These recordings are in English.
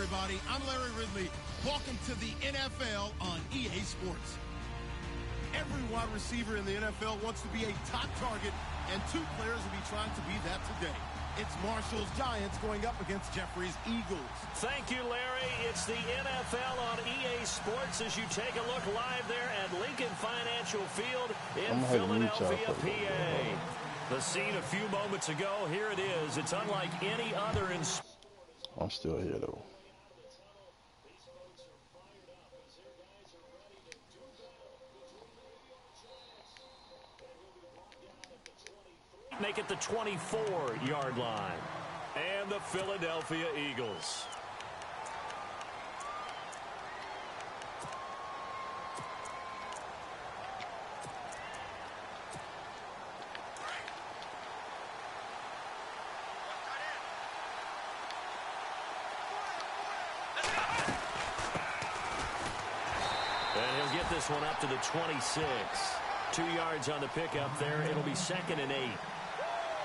everybody. I'm Larry Ridley. Welcome to the NFL on EA Sports. Every wide receiver in the NFL wants to be a top target, and two players will be trying to be that today. It's Marshall's Giants going up against Jeffrey's Eagles. Thank you, Larry. It's the NFL on EA Sports as you take a look live there at Lincoln Financial Field in Philadelphia, PA. The scene a few moments ago, here it is. It's unlike any other in... I'm still here, though. Make it the 24-yard line. And the Philadelphia Eagles. And he'll get this one up to the 26. 2 yards on the pickup there. It'll be 2nd and 8.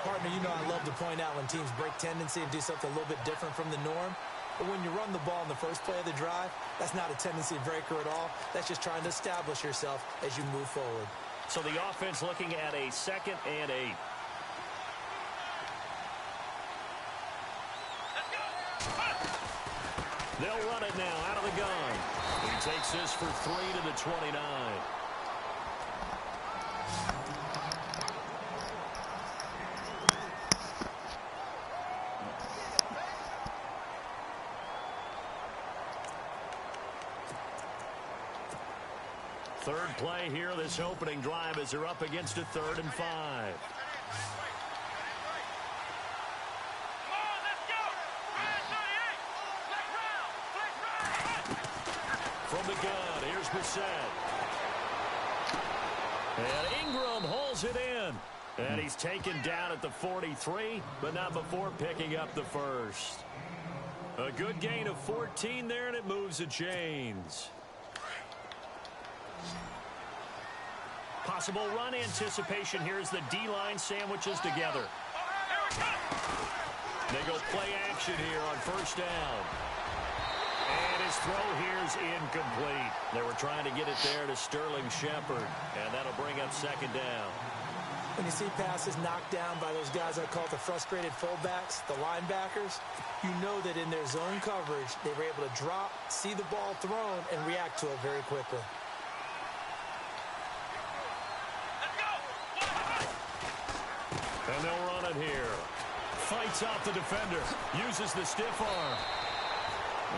Partner, you know I love to point out when teams break tendency and do something a little bit different from the norm. But when you run the ball in the first play of the drive, that's not a tendency breaker at all. That's just trying to establish yourself as you move forward. So the offense looking at a 2nd and 8. They'll run it now out of the gun. He takes this for 3 to the 29. Third play here, this opening drive as they're up against a 3rd and 5. From the gun, here's Brissett. And Ingram holds it in. And he's taken down at the 43, but not before picking up the first. A good gain of 14 there, and it moves the chains. Possible run anticipation here as the D-line sandwiches together. They go play action here on first down. And his throw here's incomplete. They were trying to get it there to Sterling Shepard, and that'll bring up 2nd down. When you see passes knocked down by those guys I call the frustrated fullbacks, the linebackers, you know that in their zone coverage, they were able to drop, see the ball thrown, and react to it very quickly. And they'll run it here. Fights off the defender. Uses the stiff arm.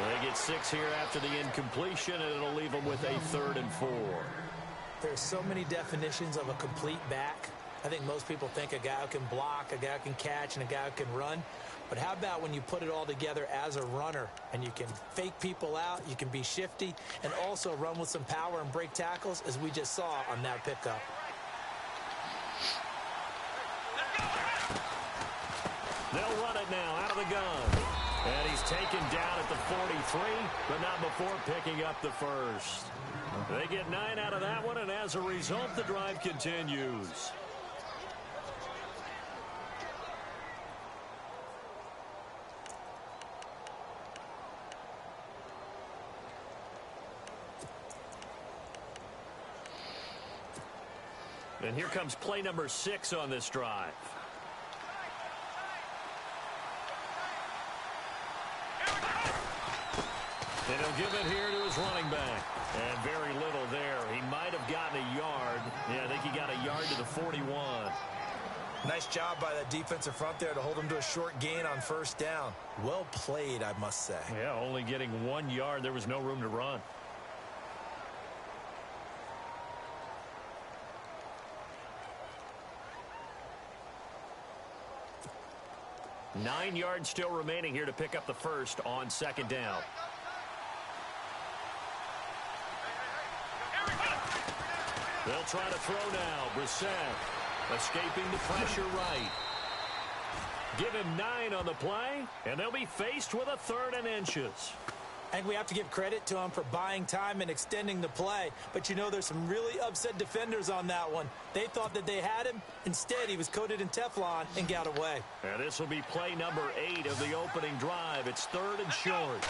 They get 6 here after the incompletion, and it'll leave them with a 3rd and 4. There's so many definitions of a complete back. I think most people think a guy who can block, a guy who can catch, and a guy who can run. But how about when you put it all together as a runner, and you can fake people out, you can be shifty, and also run with some power and break tackles, as we just saw on that pickup. They'll run it now out of the gun. And he's taken down at the 43, but not before picking up the first. They get 9 out of that one, and as a result, the drive continues. And here comes play number 6 on this drive. And he'll give it here to his running back. And very little there. He might have gotten a yard. Yeah, I think he got a yard to the 41. Nice job by that defensive front there to hold him to a short gain on first down. Well played, I must say. Yeah, only getting 1 yard. There was no room to run. Nine yards still remaining here to pick up the first on 2nd down. They'll try to throw now. Brissett escaping the pressure right. Give him 9 on the play, and they'll be faced with a 3rd and inches. I think we have to give credit to him for buying time and extending the play. But, you know, there's some really upset defenders on that one. They thought that they had him. Instead, he was coated in Teflon and got away. And this will be play number 8 of the opening drive. It's 3rd and short.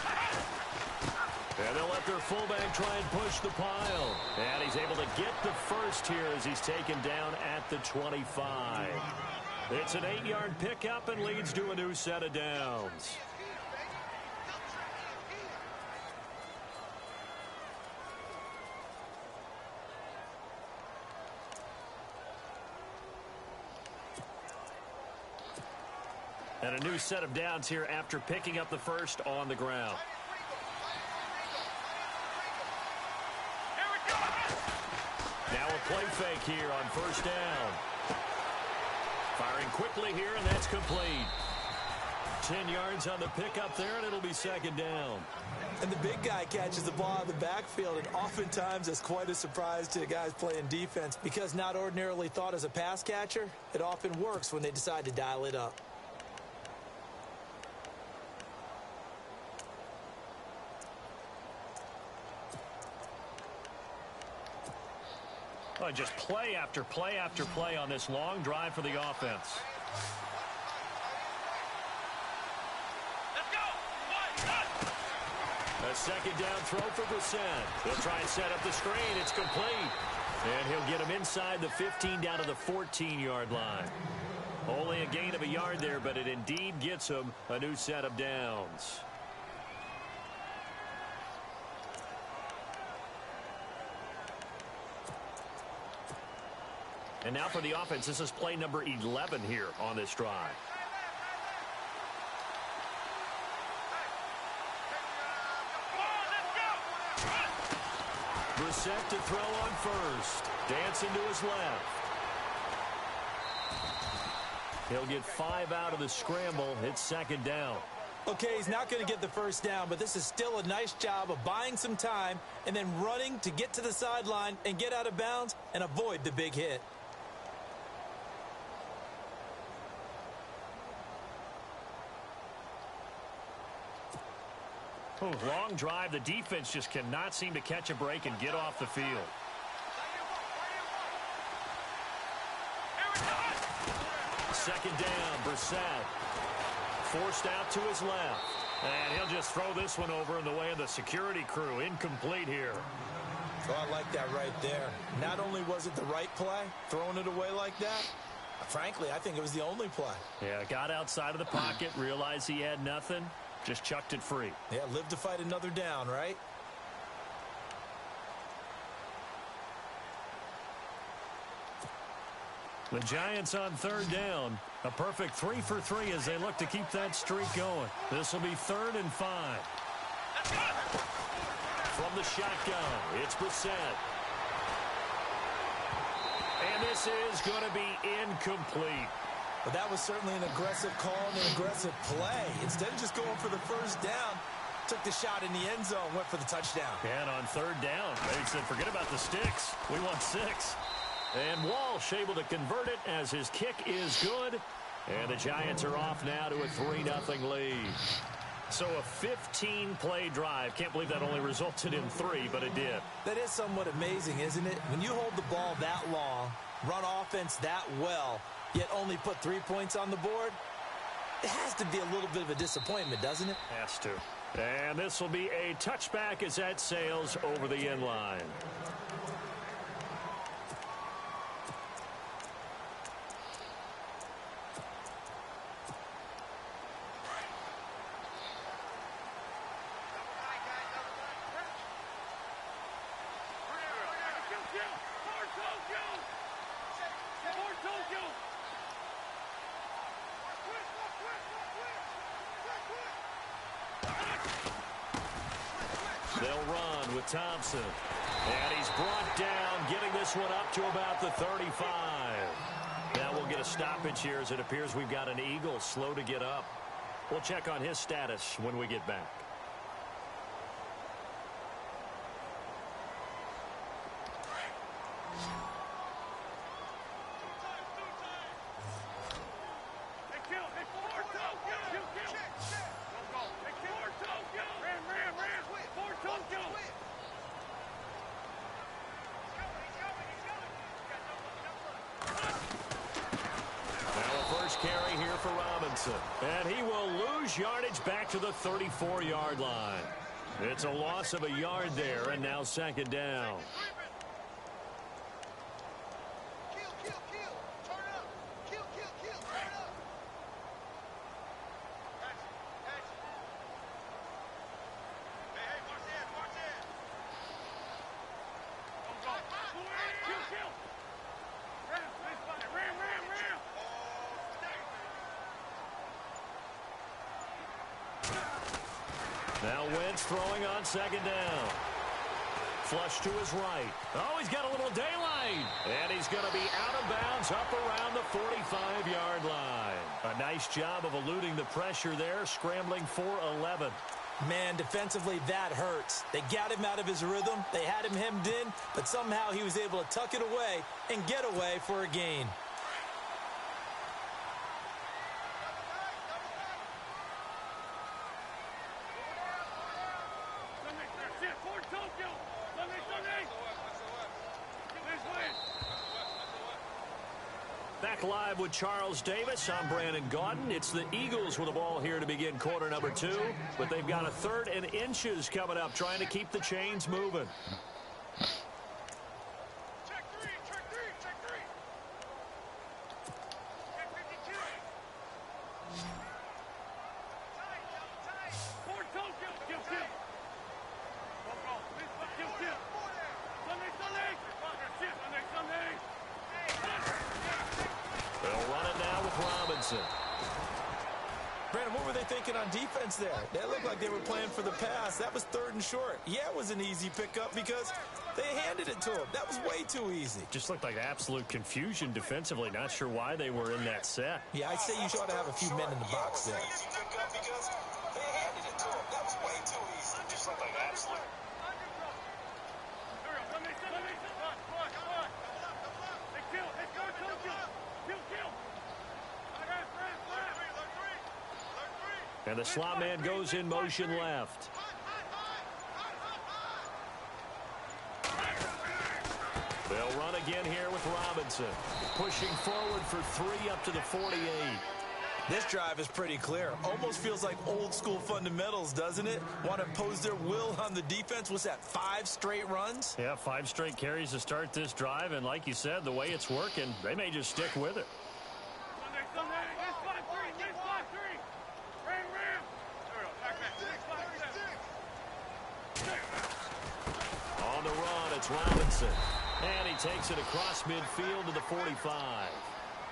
And they'll let their fullback try and push the pile. And he's able to get the first here as he's taken down at the 25. It's an 8-yard pickup and leads to a new set of downs. And a new set of downs here after picking up the first on the ground. Now a play fake here on first down. Firing quickly here, and that's complete. 10 yards on the pickup there, and it'll be 2nd down. And the big guy catches the ball out of the backfield, and oftentimes it's quite a surprise to the guys playing defense because not ordinarily thought as a pass catcher, it often works when they decide to dial it up. Oh, just play after play after play on this long drive for the offense. Let's go. A 2nd down throw for Brissett. He'll try and set up the screen. It's complete. And he'll get him inside the 15 down to the 14-yard line. Only a gain of a yard there, but it indeed gets him a new set of downs. And now for the offense, this is play number 11 here on this drive. Brissett to throw on first. Dancing to his left. He'll get 5 out of the scramble. It's 2nd down. Okay, he's not going to get the first down, but this is still a nice job of buying some time and then running to get to the sideline and get out of bounds and avoid the big hit. Oh, long drive. The defense just cannot seem to catch a break and get off the field. 2nd down, Brissett. Forced out to his left. And he'll just throw this one over in the way of the security crew. Incomplete here. Oh, I like that right there. Not only was it the right play, throwing it away like that, frankly, I think it was the only play. Yeah, got outside of the pocket, realized he had nothing. Just chucked it free. Yeah, live to fight another down, right? The Giants on 3rd down. A perfect 3 for 3 as they look to keep that streak going. This will be 3rd and 5. From the shotgun, it's Brissett. And this is going to be incomplete. But that was certainly an aggressive call and an aggressive play. Instead of just going for the first down, took the shot in the end zone, went for the touchdown. And on 3rd down, they said, forget about the sticks. We want 6. And Walsh able to convert it as his kick is good. And the Giants are off now to a 3-0 lead. So a 15-play drive. Can't believe that only resulted in 3, but it did. That is somewhat amazing, isn't it? When you hold the ball that long, run offense that well, yet only put 3 points on the board, it has to be a little bit of a disappointment, doesn't it? Has to. And this will be a touchback as that sails over the end line. They'll run with Thompson. And he's brought down, getting this one up to about the 35. Now we'll get a stoppage here as it appears we've got an Eagle slow to get up. We'll check on his status when we get back. Robinson. And he will lose yardage back to the 34-yard line. It's a loss of a yard there, and now second down. Now Wentz throwing on second down. Flush to his right. Oh, he's got a little daylight. And he's going to be out of bounds up around the 45-yard line. A nice job of eluding the pressure there, scrambling for 11. Man, defensively, that hurts. They got him out of his rhythm. They had him hemmed in, but somehow he was able to tuck it away and get away for a gain. Back live with Charles Davis. I'm Brandon Gaudin. It's the Eagles with the ball here to begin quarter number 2. But they've got a 3rd and inches coming up, trying to keep the chains moving. Check three. Check 52. Tight. Forward toe, kill. Sunday. They'll run it now with Robinson. Brandon, what were they thinking on defense there? They looked like they were playing for the pass. That was 3rd and short. Yeah, it was an easy pickup because they handed it to him. That was way too easy. Just looked like absolute confusion defensively. Not sure why they were in that set. Yeah, I'd say you ought to have a few men in the box there. Easy pickup because they handed it to him. That was way too easy. Just looked like absolute. And the slot man goes in motion left. They'll run again here with Robinson. Pushing forward for 3 up to the 48. This drive is pretty clear. Almost feels like old school fundamentals, doesn't it? Want to impose their will on the defense. What's that, 5 straight runs? Yeah, 5 straight carries to start this drive. And like you said, the way it's working, they may just stick with it. On the run, it's Robinson. And he takes it across midfield to the 45.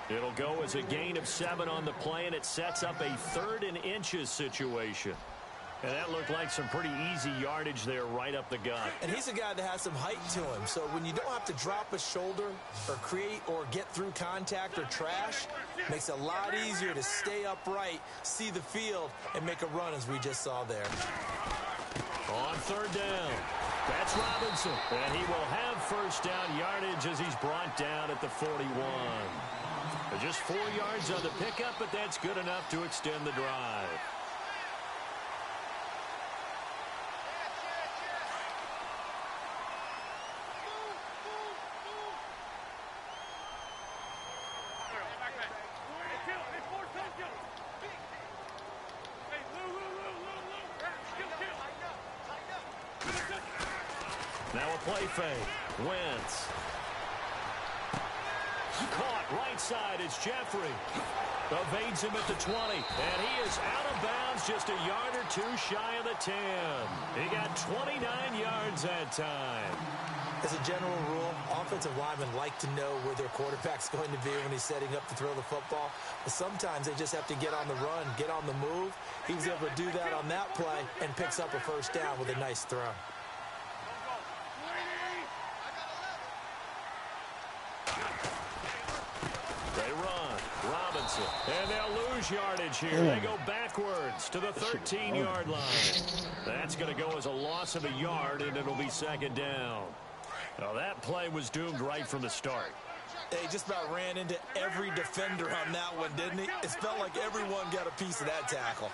It'll go as a gain of 7 on the play, and it sets up a 3rd and inches situation. And that looked like some pretty easy yardage there right up the gut. And he's a guy that has some height to him. So when you don't have to drop a shoulder or create or get through contact or trash, makes it a lot easier to stay upright, see the field, and make a run as we just saw there. On 3rd down, that's Robinson. And he will have 1st down yardage as he's brought down at the 41. Just 4 yards on the pickup, but that's good enough to extend the drive. Now a play fake. Wentz. Caught right side. It's Jeffrey. Evades him at the 20. And he is out of bounds just a yard or 2 shy of the 10. He got 29 yards that time. As a general rule, offensive linemen like to know where their quarterback's going to be when he's setting up to throw the football. But sometimes they just have to get on the run, get on the move. He was able to do that on that play and picks up a 1st down with a nice throw. They run. Robinson. And they'll lose yardage here. They go backwards to the 13-yard line. That's going to go as a loss of a yard, and it'll be 2nd down. Now, that play was doomed right from the start. He just about ran into every defender on that one, didn't he? It felt like everyone got a piece of that tackle.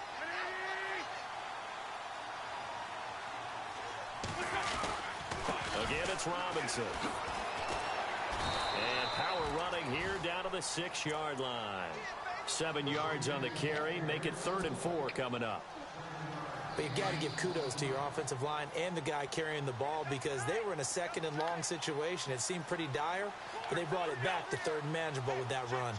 Again, it's Robinson. And power running here down to the 6-yard line. 7 yards on the carry. Make it 3rd and 4 coming up. But you got to give kudos to your offensive line and the guy carrying the ball because they were in a 2nd and long situation. It seemed pretty dire, but they brought it back to 3rd and manageable with that run.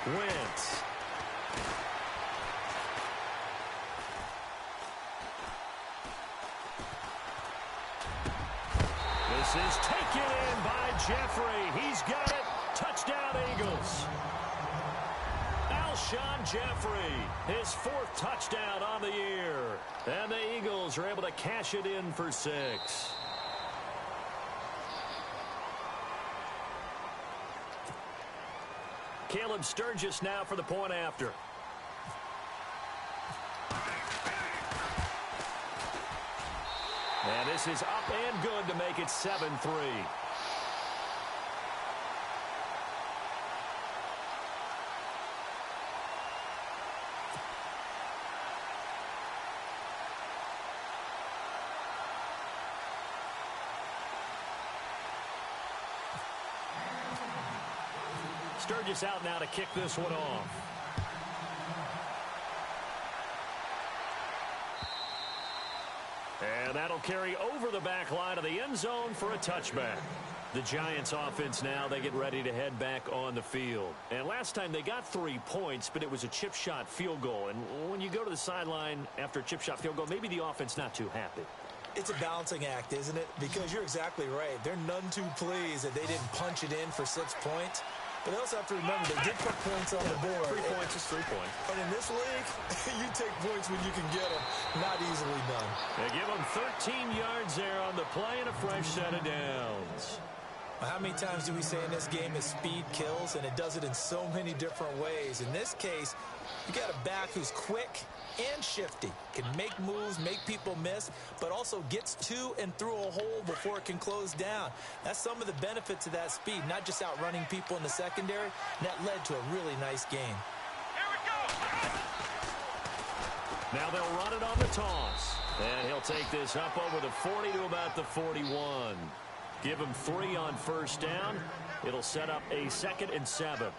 Wentz. This is taken in by Jeffrey. He's got it. Touchdown, Eagles. Alshon Jeffrey, his 4th touchdown on the year. And the Eagles are able to cash it in for 6. Caleb Sturgis now for the point after. And this is up and good to make it 7-3. Sturgis out now to kick this one off. And that'll carry over the back line of the end zone for a touchback. The Giants offense now, they get ready to head back on the field. And last time they got 3 points, but it was a chip shot field goal. And when you go to the sideline after a chip shot field goal, maybe the offense not too happy. It's a balancing act, isn't it? Because you're exactly right. They're none too pleased that they didn't punch it in for 6 points. But they also have to remember they did put points on the board. 3 points is 3 points. And in this league, you take points when you can get them. Not easily done. They give them 13 yards there on the play and a fresh set of downs. Well, how many times do we say in this game is speed kills, and it does it in so many different ways. In this case, you got a back who's quick and shifty, can make moves, make people miss, but also gets to and through a hole before it can close down. That's some of the benefits of that speed, not just outrunning people in the secondary, and that led to a really nice game. Here we go. Now they'll run it on the toss, and he'll take this up over the 40 to about the 41. Give him 3 on first down. It'll set up a 2nd and 7.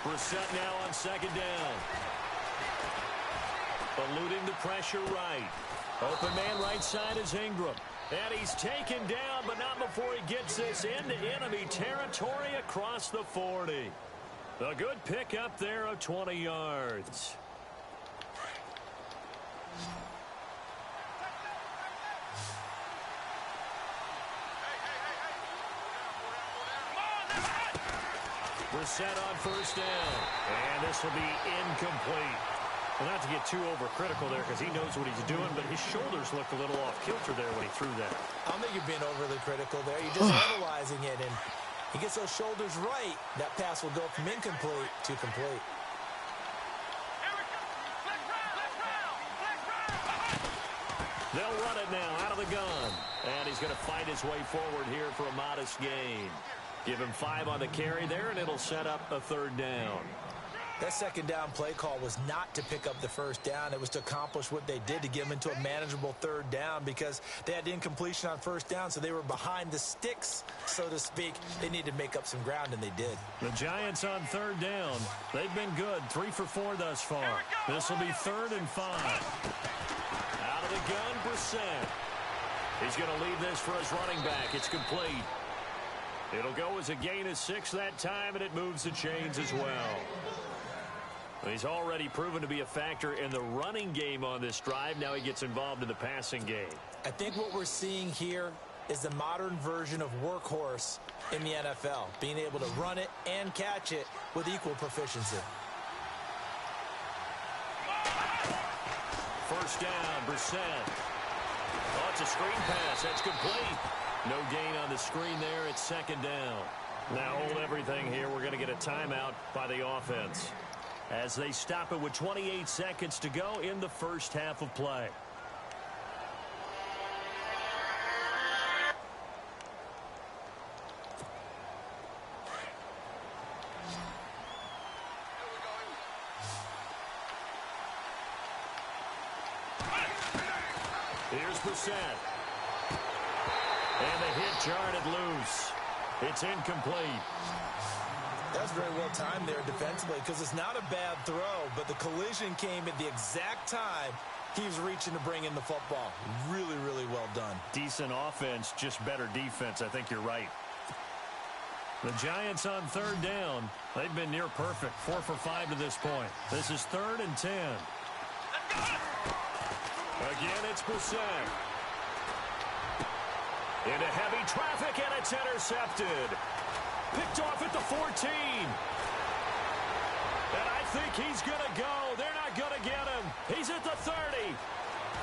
Brissett now on 2nd down. Eluding the pressure right. Open man right side is Ingram. And he's taken down, but not before he gets this into enemy territory across the 40. A good pick up there of 20 yards. Brissett on first down. And this will be incomplete. Well, not to get too overcritical there because he knows what he's doing, but his shoulders looked a little off kilter there when he threw that. I don't think you're being overly critical there. You're just analyzing it, and he gets those shoulders right. That pass will go from incomplete to complete. They'll run it now out of the gun. And he's going to fight his way forward here for a modest gain. Give him 5 on the carry there, and it'll set up a 3rd down. That 2nd down play call was not to pick up the first down. It was to accomplish what they did to get them into a manageable 3rd down because they had incompletion on first down, so they were behind the sticks, so to speak. They needed to make up some ground, and they did. The Giants on 3rd down. They've been good, 3 for 4 thus far. This will be 3rd and 5. Out of the gun, Brissett. He's going to leave this for his running back. It's complete. It'll go as a gain of 6 that time, and it moves the chains as well. He's already proven to be a factor in the running game on this drive. Now he gets involved in the passing game. I think what we're seeing here is the modern version of workhorse in the NFL, being able to run it and catch it with equal proficiency. First down, Brissett. Oh, it's a screen pass. That's complete. No gain on the screen there. It's 2nd down. Now hold everything here. We're going to get a timeout by the offense. as they stop it with 28 seconds to go in the first half of play. Here's Brissett. And the hit jarred it loose. It's incomplete. That's very well timed there defensively because it's not a bad throw, but the collision came at the exact time he was reaching to bring in the football. Really, really well done. Decent offense, just better defense. I think you're right. The Giants on third down. They've been near perfect. 4 for 5 to this point. This is 3rd and 10. Again, it's Brissett. Into heavy traffic, and it's intercepted. Picked off at the 14. And I think he's going to go. They're not going to get him. He's at the 30.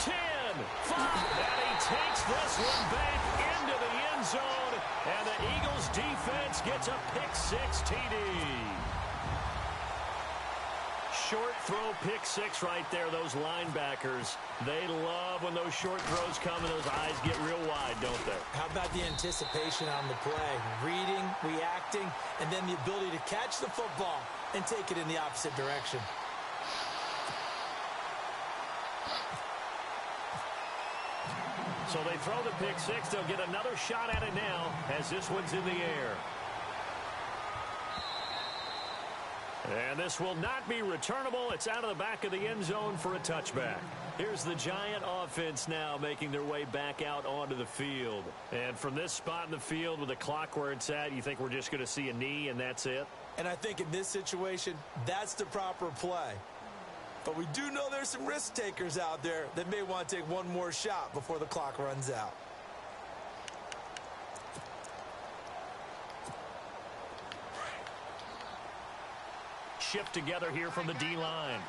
10, 5. And he takes this one back into the end zone. And the Eagles defense gets a pick-6 TD. Short throw, pick-6 right there. Those linebackers, they love when those short throws come and those eyes get real wide, don't they? How about the anticipation on the play? Reading, reacting, and then the ability to catch the football and take it in the opposite direction. So they throw the pick-6. They'll get another shot at it now as this one's in the air. And this will not be returnable. It's out of the back of the end zone for a touchback. Here's the Giant offense now making their way back out onto the field. And from this spot in the field with the clock where it's at, you think we're just going to see a knee and that's it? And I think in this situation, that's the proper play. But we do know there's some risk takers out there that may want to take one more shot before the clock runs out. Shift together here from the D-line.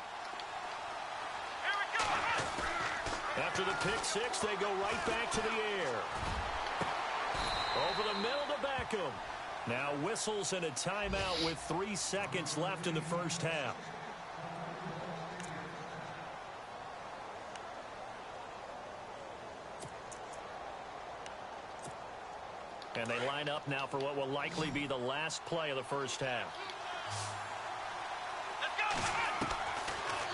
After the pick-6, they go right back to the air. Over the middle to Beckham. Now whistles and a timeout with 3 seconds left in the first half. And they line up now for what will likely be the last play of the first half.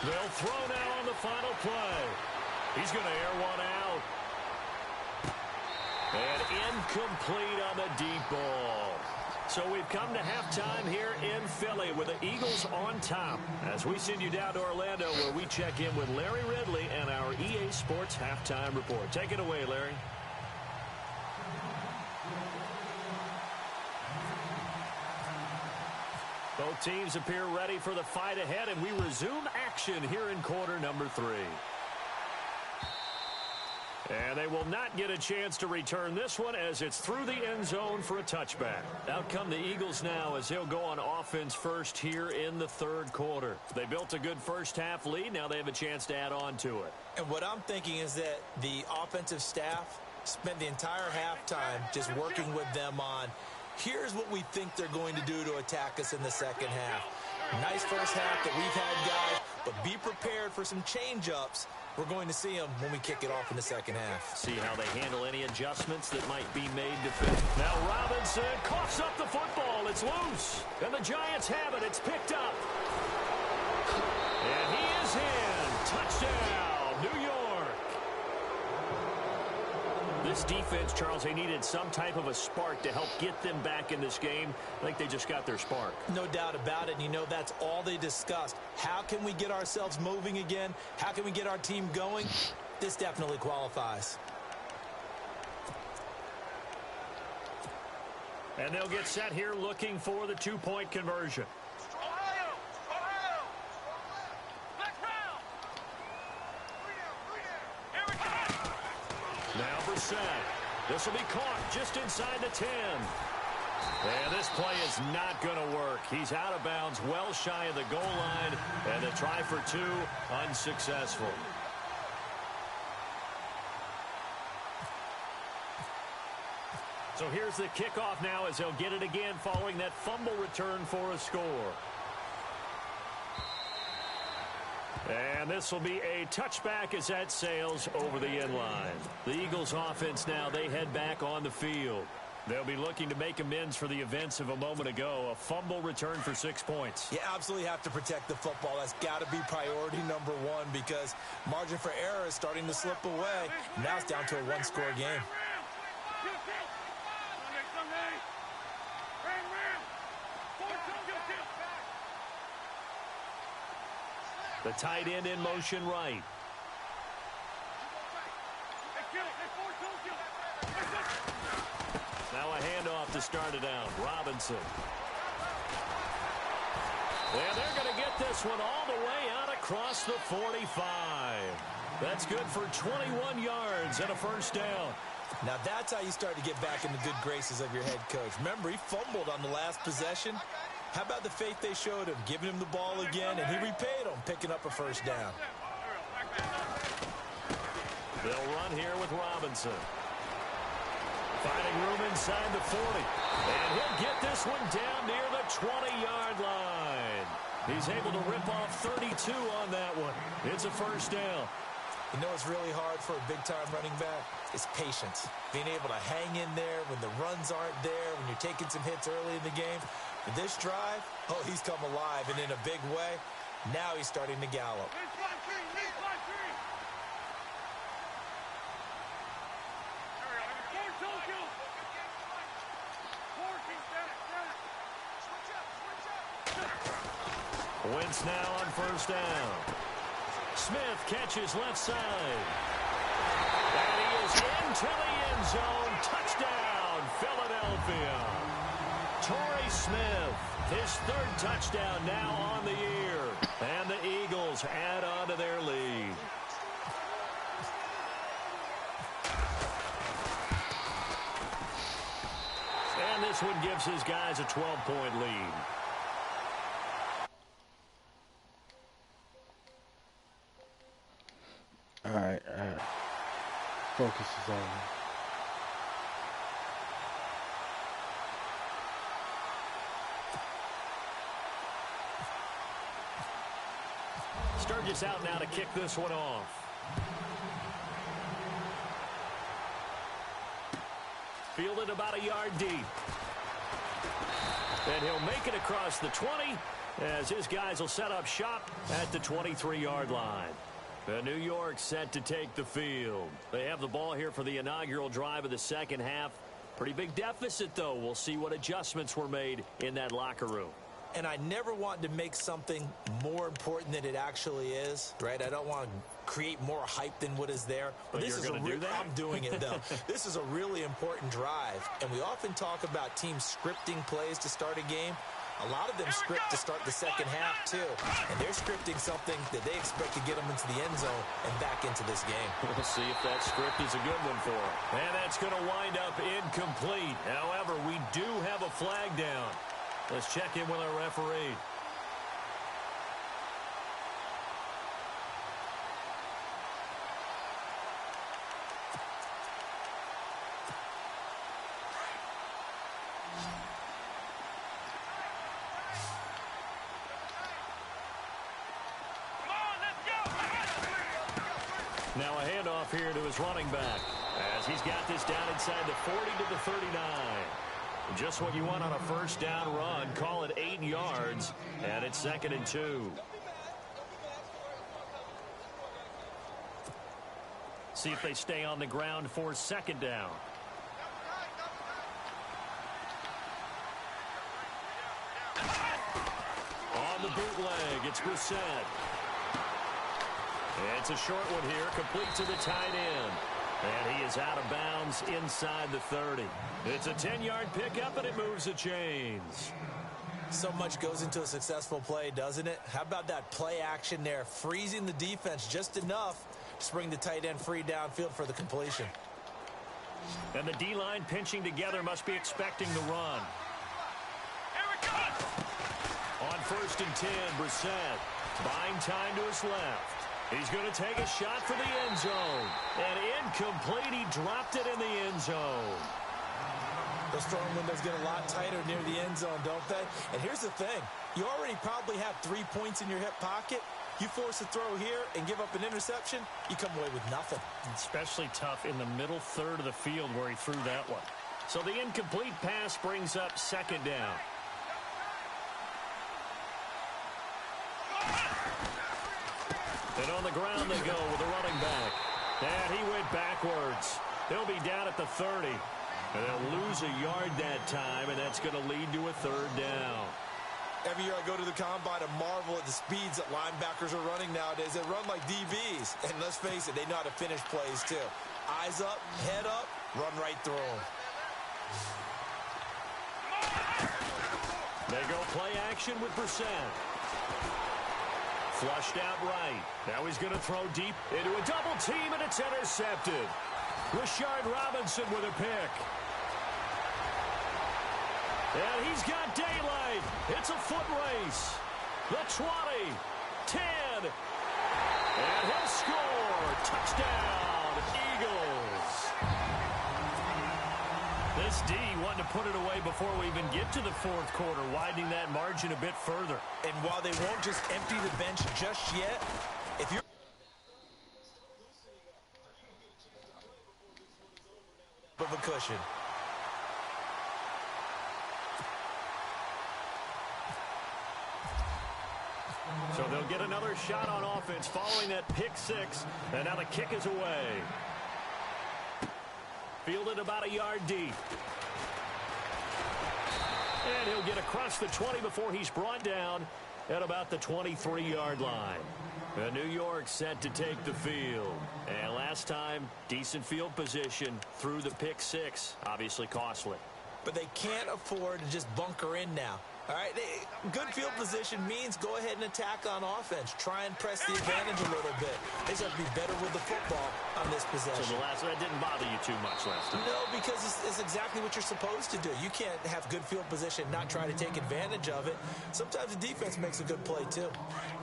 They'll throw now on the final play. He's going to air one out. And incomplete on the deep ball. So we've come to halftime here in Philly with the Eagles on top. As we send you down to Orlando where we check in with Larry Ridley and our EA Sports Halftime Report. Take it away, Larry. Both teams appear ready for the fight ahead, and we resume action here in quarter number 3. And they will not get a chance to return this one as it's through the end zone for a touchback. Out come the Eagles now as they'll go on offense first here in the third quarter. They built a good first half lead. Now they have a chance to add on to it. And what I'm thinking is that the offensive staff spent the entire halftime just working with them on here's what we think they're going to do to attack us in the second half. Nice first half that we've had, guys, but be prepared for some change-ups. We're going to see them when we kick it off in the second half. See how they handle any adjustments that might be made to fit. Now Robinson coughs up the football. It's loose. And the Giants have it. It's picked up. And he is in. Touchdown, New York. This defense, Charles, they needed some type of a spark to help get them back in this game. I think they just got their spark. No doubt about it. And you know that's all they discussed. How can we get ourselves moving again? How can we get our team going? This definitely qualifies. And they'll get set here looking for the two-point conversion. Now Brissett. This will be caught just inside the 10. And this play is not going to work. He's out of bounds, well shy of the goal line. And the try for 2, unsuccessful. So here's the kickoff now as they'll get it again following that fumble return for a score. And this will be a touchback as that sails over the end line. The Eagles offense now, they head back on the field. They'll be looking to make amends for the events of a moment ago. A fumble return for 6 points. You absolutely have to protect the football. That's got to be priority number one because margin for error is starting to slip away. Now it's down to a one-score game. The tight end in motion right. Now a handoff to start it out. Robinson. And they're going to get this one all the way out across the 45. That's good for 21 yards and a first down. Now that's how you start to get back in the good graces of your head coach. Remember, he fumbled on the last possession. How about the faith they showed him, giving him the ball again, and he repaid him, picking up a first down. They'll run here with Robinson. Finding room inside the 40. And he'll get this one down near the 20-yard line. He's able to rip off 32 on that one. It's a first down. You know what's really hard for a big-time running back? It's patience. Being able to hang in there when the runs aren't there, when you're taking some hits early in the game. For this drive, oh, he's come alive, and in a big way. Now he's starting to gallop. Wentz now on first down. Smith catches left side. And he is into the end zone. Touchdown, Philadelphia. Torrey Smith, his third touchdown now on the year. And the Eagles add on to their lead. And this one gives his guys a 12-point lead. All right. Focus is on. Sturgis out now to kick this one off. Fielded about a yard deep. And he'll make it across the 20 as his guys will set up shop at the 23-yard line. New York set to take the field. They have the ball here for the inaugural drive of the second half. Pretty big deficit, though. We'll see what adjustments were made in that locker room. And I never want to make something more important than it actually is, right? I don't want to create more hype than what is there. But this is I'm doing it, though. This is a really important drive. And we often talk about teams scripting plays to start a game. A lot of them script to start the second half, too. And they're scripting something that they expect to get them into the end zone and back into this game. We'll see if that script is a good one for them. And that's going to wind up incomplete. However, we do have a flag down. Let's check in with our referee. Now a handoff here to his running back as he's got this down inside the 40 to the 39. Just what you want on a first down run. Call it 8 yards, and it's 2nd and 2. See if they stay on the ground for 2nd down. On the bootleg, it's Brissett. It's a short one here, complete to the tight end. And he is out of bounds inside the 30. It's a 10-yard pickup, and it moves the chains. So much goes into a successful play, doesn't it? How about that play action there, freezing the defense just enough to bring the tight end free downfield for the completion. And the D-line pinching together must be expecting the run. On 1st and 10, Brissett buying time to his left. He's going to take a shot for the end zone. And incomplete. He dropped it in the end zone. Those throwing windows get a lot tighter near the end zone, don't they? And here's the thing. You already probably have 3 points in your hip pocket. You force a throw here and give up an interception, you come away with nothing. Especially tough in the middle third of the field where he threw that one. So the incomplete pass brings up second down. And on the ground they go with a running back. And he went backwards. He'll be down at the 30. And they'll lose a yard that time, and that's going to lead to a third down. Every year I go to the combine and marvel at the speeds that linebackers are running nowadays. They run like DBs. And let's face it, they know how to finish plays too. Eyes up, head up, run right through them. They go play action with Brissett. Flushed out right. Now he's going to throw deep into a double team, and it's intercepted. Rashard Robinson with a pick. And he's got daylight. It's a foot race. The 20, 10, and he'll score. Touchdown, Eagles. This D wanted to put it away before we even get to the fourth quarter, widening that margin a bit further. And while they won't just empty the bench just yet, if you're of a cushion. So they'll get another shot on offense following that pick six. And now the kick is away. Fielded about a yard deep. And he'll get across the 20 before he's brought down at about the 23-yard line. And New York set to take the field. And last time, decent field position through the pick six. Obviously costly. But they can't afford to just bunker in now. All right, good field position means go ahead and attack on offense. Try and press the advantage a little bit. They just have to be better with the football on this possession. So that didn't bother you too much last time? No, because it's exactly what you're supposed to do. You can't have good field position and not try to take advantage of it. Sometimes the defense makes a good play, too.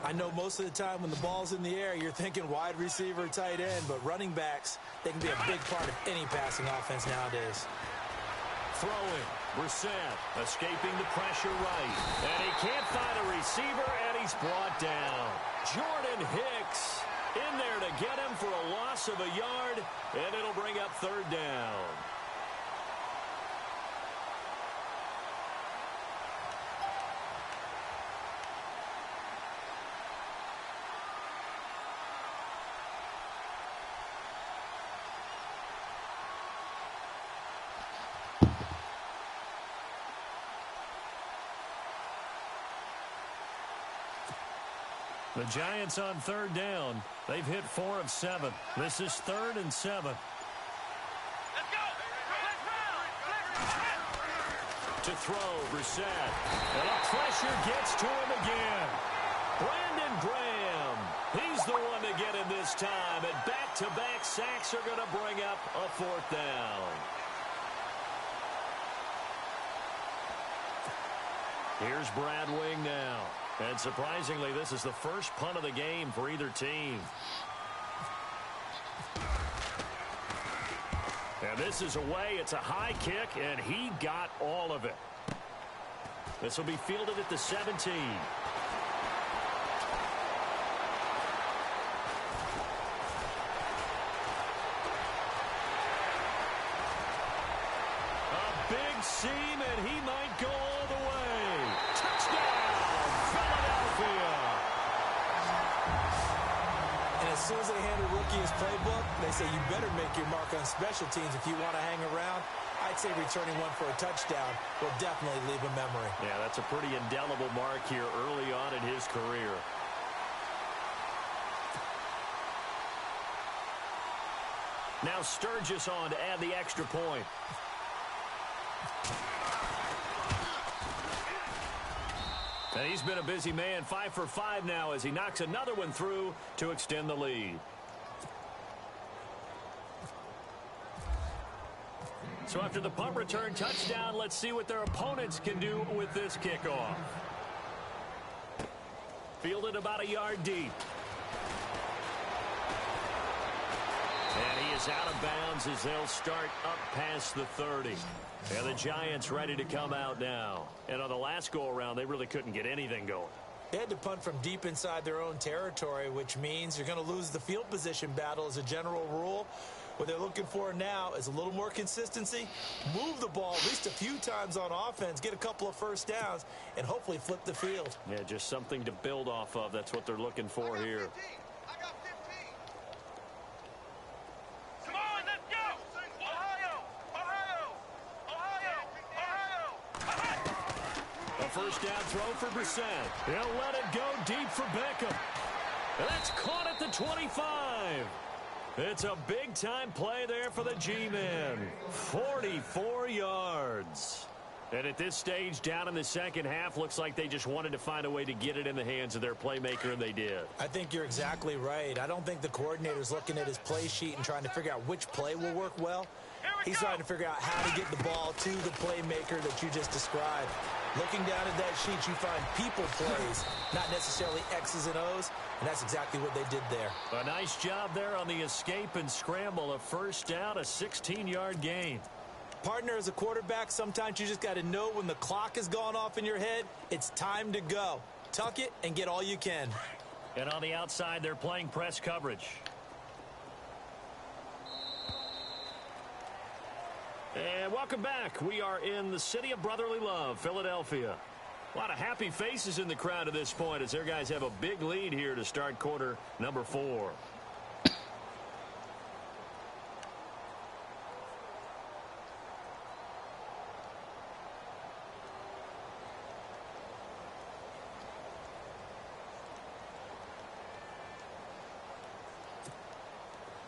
I know most of the time when the ball's in the air, you're thinking wide receiver, tight end, but running backs, they can be a big part of any passing offense nowadays. Throwing. Brissett escaping the pressure right. And he can't find a receiver, and he's brought down. Jordan Hicks in there to get him for a loss of a yard, and it'll bring up third down. The Giants on third down. They've hit 4 of 7. This is 3rd and 7. Let's go. To throw, Brissett. And the pressure gets to him again. Brandon Graham. He's the one to get him this time. And back-to-back sacks are going to bring up a 4th down. Here's Brad Wing now. And surprisingly, this is the first punt of the game for either team. And this is away. It's a high kick, and he got all of it. This will be fielded at the 17. A big seam, and he might go all the way. Touchdown! And as soon as they hand a rookie his playbook, they say you better make your mark on special teams if you want to hang around. I'd say returning one for a touchdown will definitely leave a memory. Yeah, that's a pretty indelible mark here early on in his career. Now Sturgis on to add the extra point. And he's been a busy man, 5 for 5 now as he knocks another one through to extend the lead. So after the punt return touchdown, let's see what their opponents can do with this kickoff. Fielded about a yard deep. And he is out of bounds as they'll start up past the 30. And the Giants ready to come out now. And on the last go-around, they really couldn't get anything going. They had to punt from deep inside their own territory, which means you're going to lose the field position battle as a general rule. What they're looking for now is a little more consistency, move the ball at least a few times on offense, get a couple of first downs, and hopefully flip the field. Yeah, just something to build off of. That's what they're looking for here. I got 15. Come on, let's go. Ohio, Ohio, Ohio, Ohio. A first down throw for Brissett. He'll let it go deep for Beckham. And that's caught at the 25. It's a big-time play there for the G-men. 44 yards. And at this stage, down in the second half, looks like they just wanted to find a way to get it in the hands of their playmaker, and they did. I think you're exactly right. I don't think the coordinator's looking at his play sheet and trying to figure out which play will work well. He's trying to figure out how to get the ball to the playmaker that you just described. Looking down at that sheet, you find people plays, not necessarily X's and O's, and that's exactly what they did there. A nice job there on the escape and scramble. A first down, a 16-yard gain. Partner, as a quarterback, sometimes you just got to know when the clock has gone off in your head, it's time to go. Tuck it and get all you can. And on the outside, they're playing press coverage. And welcome back. We are in the city of brotherly love, Philadelphia. A lot of happy faces in the crowd at this point as their guys have a big lead here to start quarter number 4.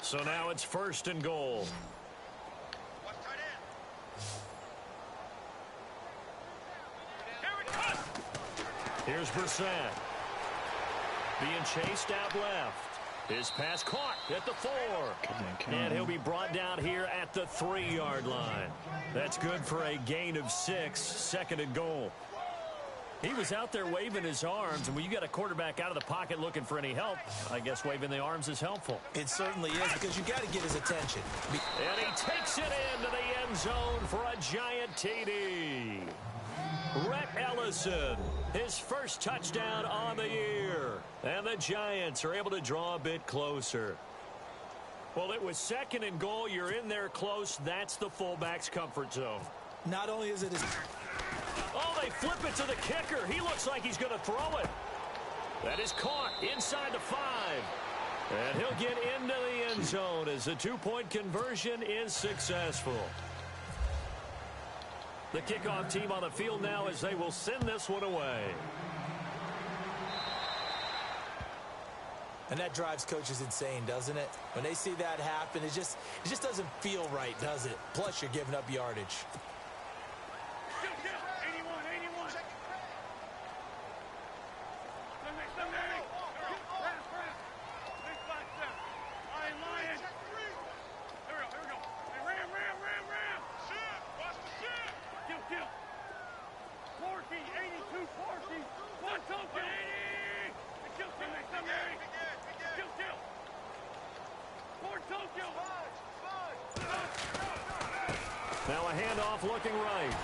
So now it's first and goal. Here's Brissett. Being chased out left. His pass caught at the 4. And he'll be brought down here at the 3-yard line. That's good for a gain of 6, second and goal. He was out there waving his arms, and when you got a quarterback out of the pocket looking for any help, I guess waving the arms is helpful. It certainly is, because you got to get his attention. And he takes it into the end zone for a giant TD. Rhett Ellison, his first touchdown on the year. And the Giants are able to draw a bit closer. Well, it was second and goal. You're in there close. That's the fullback's comfort zone. Not only is it his... Oh, they flip it to the kicker. He looks like he's going to throw it. That is caught inside the 5. And he'll get into the end zone as the 2-point conversion is successful. The kickoff team on the field now as they will send this one away. And that drives coaches insane, doesn't it? When they see that happen, it just doesn't feel right, does it? Plus, you're giving up yardage. Now a handoff looking right.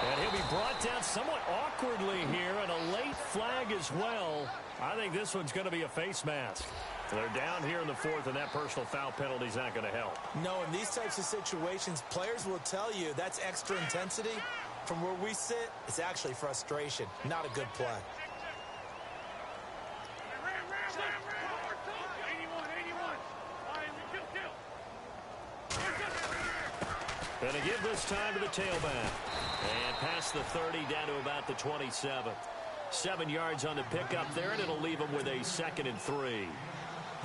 And he'll be brought down somewhat awkwardly here, and a late flag as well. I think this one's going to be a face mask. They're down here in the 4th, and that personal foul penalty is not going to help. No, in these types of situations, players will tell you that's extra intensity. From where we sit, it's actually frustration, not a good play. Going to give this time to the tailback. And past the 30 down to about the 27. 7 yards on the pickup there, and it'll leave them with a 2nd and 3.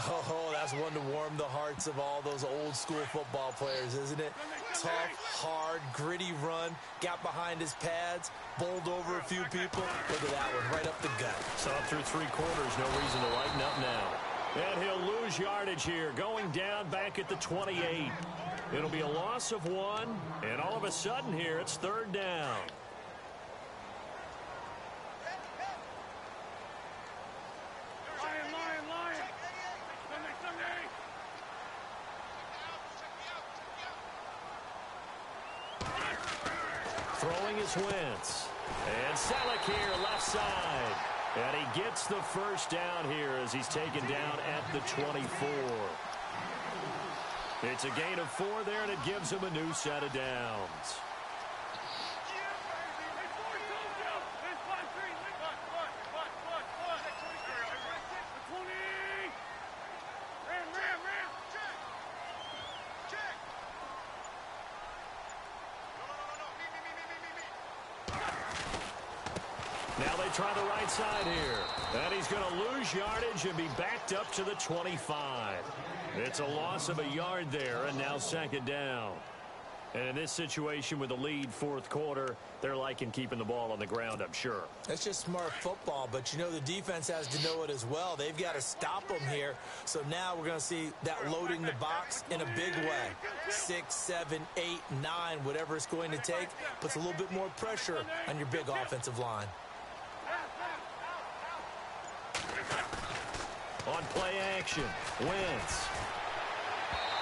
Oh, that's one to warm the hearts of all those old school football players, isn't it? Tough, hard, gritty run, got behind his pads, bowled over a few people. Look at that one, right up the gut. Saw it through 3 quarters, no reason to lighten up now. And he'll lose yardage here, going down back at the 28. It'll be a loss of 1, and all of a sudden here, it's 3rd down. Throwing is Wentz. And Selleck here, left side. And he gets the first down here as he's taken down at the 24. It's a gain of 4 there, and it gives him a new set of downs. Now they try the right side here. And he's going to lose yardage and be backed up to the 25. It's a loss of a yard there, and now second down. And in this situation with the lead fourth quarter, they're liking keeping the ball on the ground, I'm sure. That's just smart football, but you know the defense has to know it as well. They've got to stop them here. So now we're going to see that loading the box in a big way. 6, 7, 8, 9, whatever it's going to take, puts a little bit more pressure on your big offensive line. On play action, Wentz.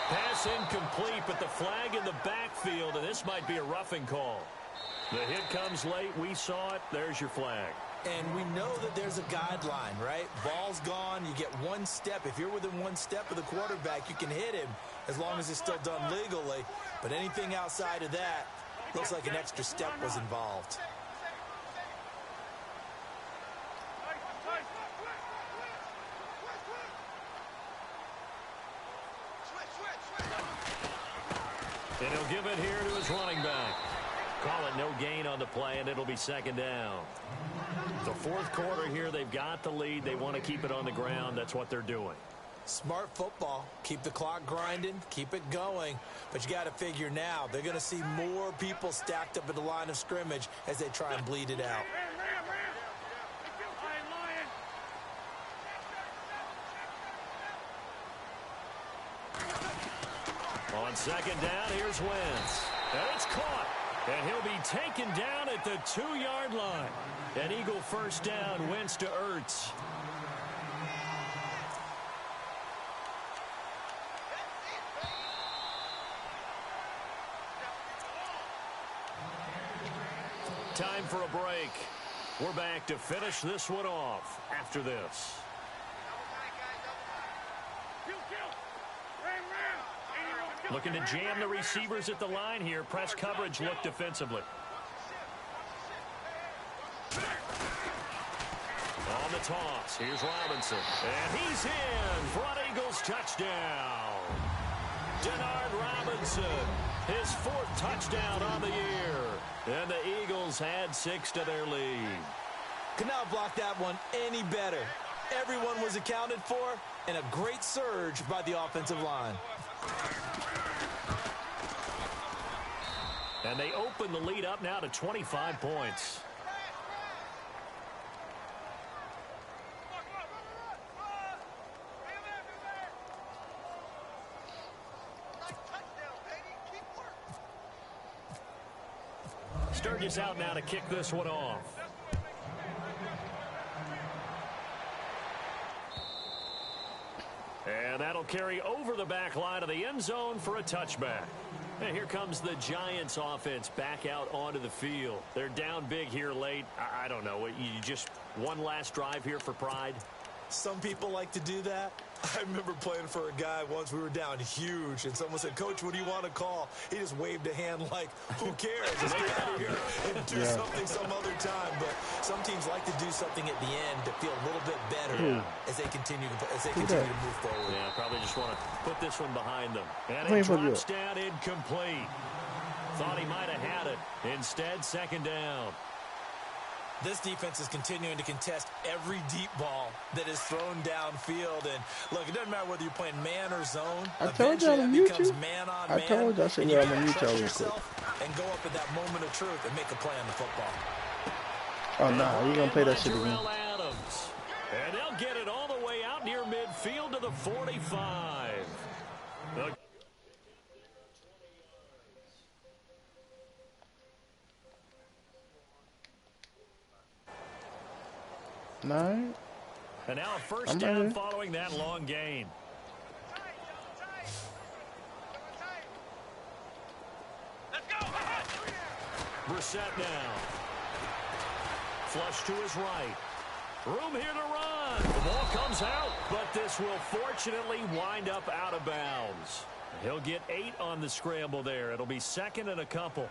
Pass incomplete, but the flag in the backfield, and this might be a roughing call. The hit comes late. We saw it. There's your flag. And we know that there's a guideline, right? Ball's gone. You get one step. If you're within one step of the quarterback, you can hit him as long as it's still done legally. But anything outside of that looks like an extra step was involved. And he'll give it here to his running back. Call it no gain on the play, and it'll be second down. The fourth quarter here, they've got the lead. They want to keep it on the ground. That's what they're doing. Smart football. Keep the clock grinding. Keep it going. But you got to figure now, they're going to see more people stacked up at the line of scrimmage as they try and bleed it out. On second down, here's Wentz. And it's caught. And he'll be taken down at the 2-yard line. An Eagle first down, Wentz to Ertz. Time for a break. We're back to finish this one off after this. Looking to jam the receivers at the line here. Press coverage look defensively. On the toss, here's Robinson. And he's in. Front Eagles touchdown. Denard Robinson, his 4th touchdown on the year. And the Eagles had 6 to their lead. Could not block that one any better. Everyone was accounted for, and a great surge by the offensive line. And they open the lead up now to 25 points. Sturgis out now to kick this one off. And that'll carry over the back line of the end zone for a touchback. And here comes the Giants offense back out onto the field. They're down big here late. I don't know. You just one last drive here for pride? Some people like to do that. I remember playing for a guy once. We were down huge, and someone said, "Coach, what do you want to call?" He just waved a hand like, "Who cares? Just get out of here and do something some other time." But some teams like to do something at the end to feel a little bit better as they continue to move forward. Yeah, probably just want to put this one behind them. And it drops down incomplete. Thought he might have had it. Instead, second down. This defense is continuing to contest every deep ball that is thrown downfield. And look, it doesn't matter whether you're playing man or zone. I told you I'm going to mute you. Man on I man, told you I said, yeah, I'm going to mute you real quick. And go up at that moment of truth and make a play on the football. Oh, nah, you're going to play that shit again. Adams. And they'll get it all the way out near midfield to the 45. Nine. And now a first down following that long gain. Brissett now. Flush to his right. Room here to run. The ball comes out, but this will fortunately wind up out of bounds. He'll get 8 on the scramble there. It'll be second and a couple.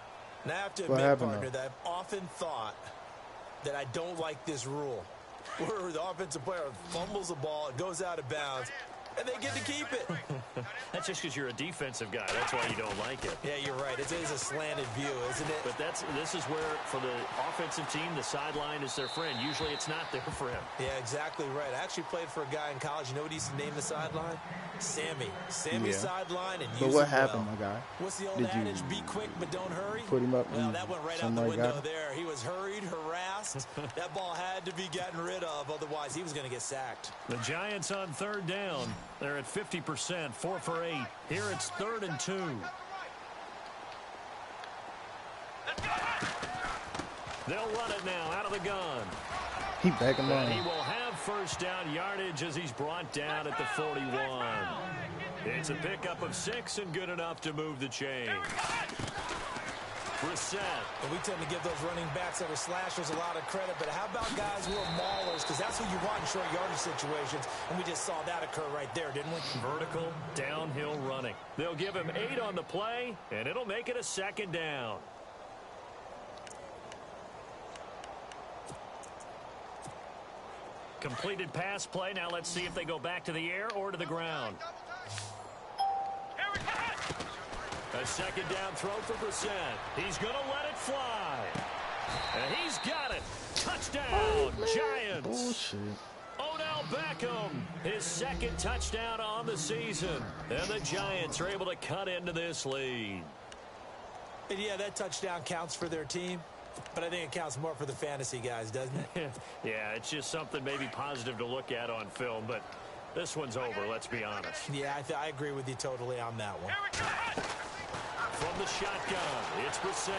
Now, I have to admit, partner, that I've often thought that I don't like this rule, where the offensive player fumbles the ball, it goes out of bounds, and they get to keep it. That's just because you're a defensive guy. That's why you don't like it. Yeah, you're right. It is a slanted view, isn't it? But this is where, for the offensive team, the sideline is their friend. Usually it's not there for him. Yeah, exactly right. I actually played for a guy in college. You know what he used to name the sideline? Sammy. Sammy's sideline. And but what happened, my guy? What's the old adage? Be quick, but don't hurry? Put him up. Well, that went right out the window there. He was hurried, harassed. That ball had to be gotten rid of. Otherwise, he was going to get sacked. The Giants on third down. They're at 50%, 4 for 8. Here it's 3rd and 2. They'll run it now out of the gun. He back him on. He will have first down yardage as he's brought down at the 41. It's a pickup of 6 and good enough to move the chain. Brissett. And we tend to give those running backs that are slashers a lot of credit, but how about guys who are maulers? Because that's who you want in short yardage situations, and we just saw that occur right there, didn't we? Vertical, downhill running. They'll give him 8 on the play, and it'll make it a 2nd down. Completed pass play. Now let's see if they go back to the air or to the ground. A 2nd down throw for Brissett. He's going to let it fly. And he's got it. Touchdown, Giants. Bullshit. Odell Beckham, his 2nd touchdown on the season. And the Giants are able to cut into this lead. And yeah, that touchdown counts for their team. But I think it counts more for the fantasy guys, doesn't it? Yeah, it's just something maybe positive to look at on film. But this one's over, let's be honest. Yeah, I agree with you totally on that one. From the shotgun, it's Brissett.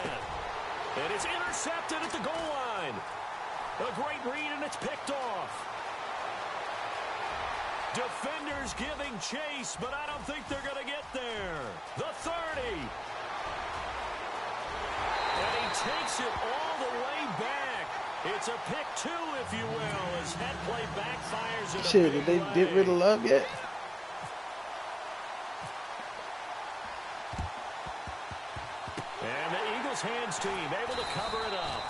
And it's intercepted at the goal line. A great read, and it's picked off. Defenders giving chase, but I don't think they're going to get there. The 30. And he takes it all the way back. It's a pick 2, if you will, as head play backfires. Shit, did they get rid of Love yet? And the Eagles hands team able to cover it up.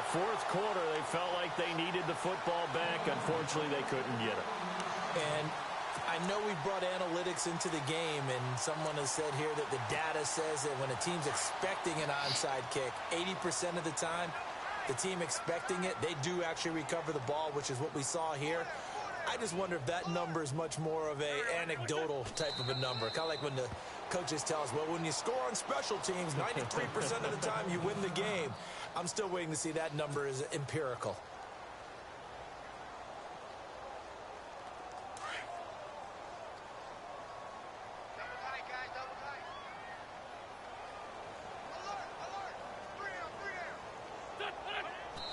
4th quarter, they felt like they needed the football back. Unfortunately, they couldn't get it. And I know we brought analytics into the game, and someone has said here that the data says that when a team's expecting an onside kick, 80% of the time, the team expecting it, they do actually recover the ball, which is what we saw here. I just wonder if that number is much more of a anecdotal type of a number. Kind of like when the coaches tell us, well, when you score on special teams, 93% of the time you win the game. I'm still waiting to see that number is empirical.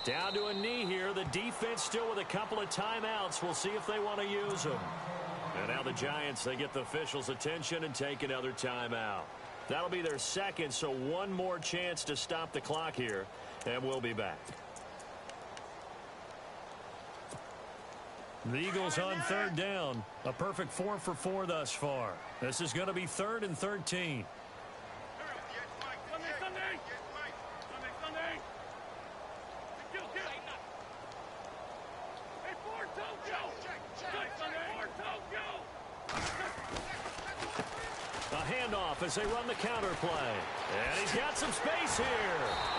Down to a knee here. The defense still with a couple of timeouts. We'll see if they want to use them. And now the Giants, they get the officials' attention and take another timeout. That'll be their 2nd, so one more chance to stop the clock here, and we'll be back. The Eagles on 3rd down. A perfect 4 for 4 thus far. This is going to be 3rd and 13. As they run the counter play. And he's got some space here.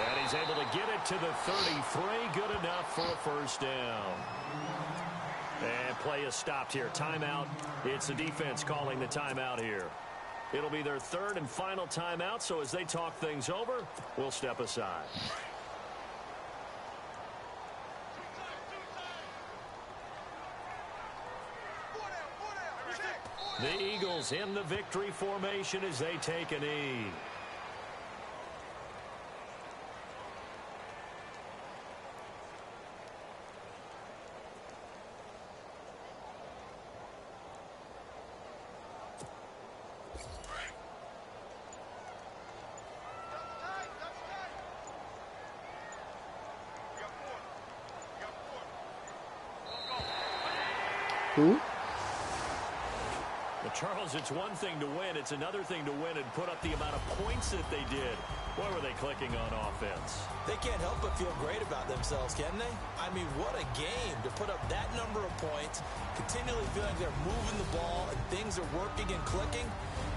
And he's able to get it to the 33. Good enough for a first down. And play is stopped here. Timeout. It's the defense calling the timeout here. It'll be their 3rd and final timeout. So as they talk things over, we'll step aside. The Eagles in the victory formation as they take a knee. Who? Well, Charles, it's one thing to win. It's another thing to win and put up the amount of points that they did. Why were they clicking on offense? They can't help but feel great about themselves, can they? I mean, what a game to put up that number of points, continually feeling like they're moving the ball and things are working and clicking.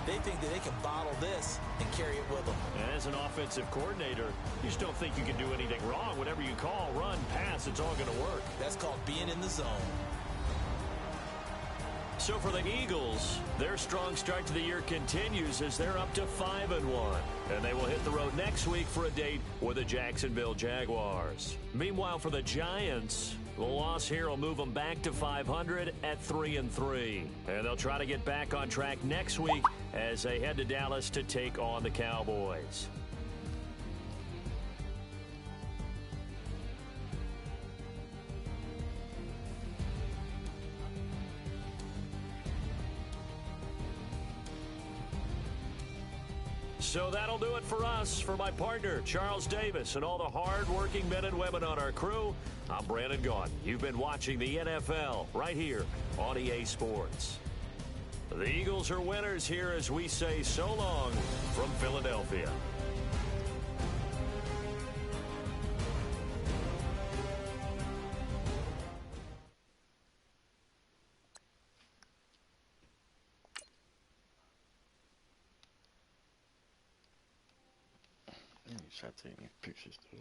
They think that they can bottle this and carry it with them. And as an offensive coordinator, you just don't think you can do anything wrong. Whatever you call, run, pass, it's all going to work. That's called being in the zone. So for the Eagles, their strong start to the year continues as they're up to 5-1. And they will hit the road next week for a date with the Jacksonville Jaguars. Meanwhile, for the Giants, the loss here will move them back to 500 at 3-3. And they'll try to get back on track next week as they head to Dallas to take on the Cowboys. So that'll do it for us. For my partner, Charles Davis, and all the hard-working men and women on our crew, I'm Brandon Gaudin. You've been watching the NFL right here on EA Sports. The Eagles are winners here as we say so long from Philadelphia. Try to take me pictures too.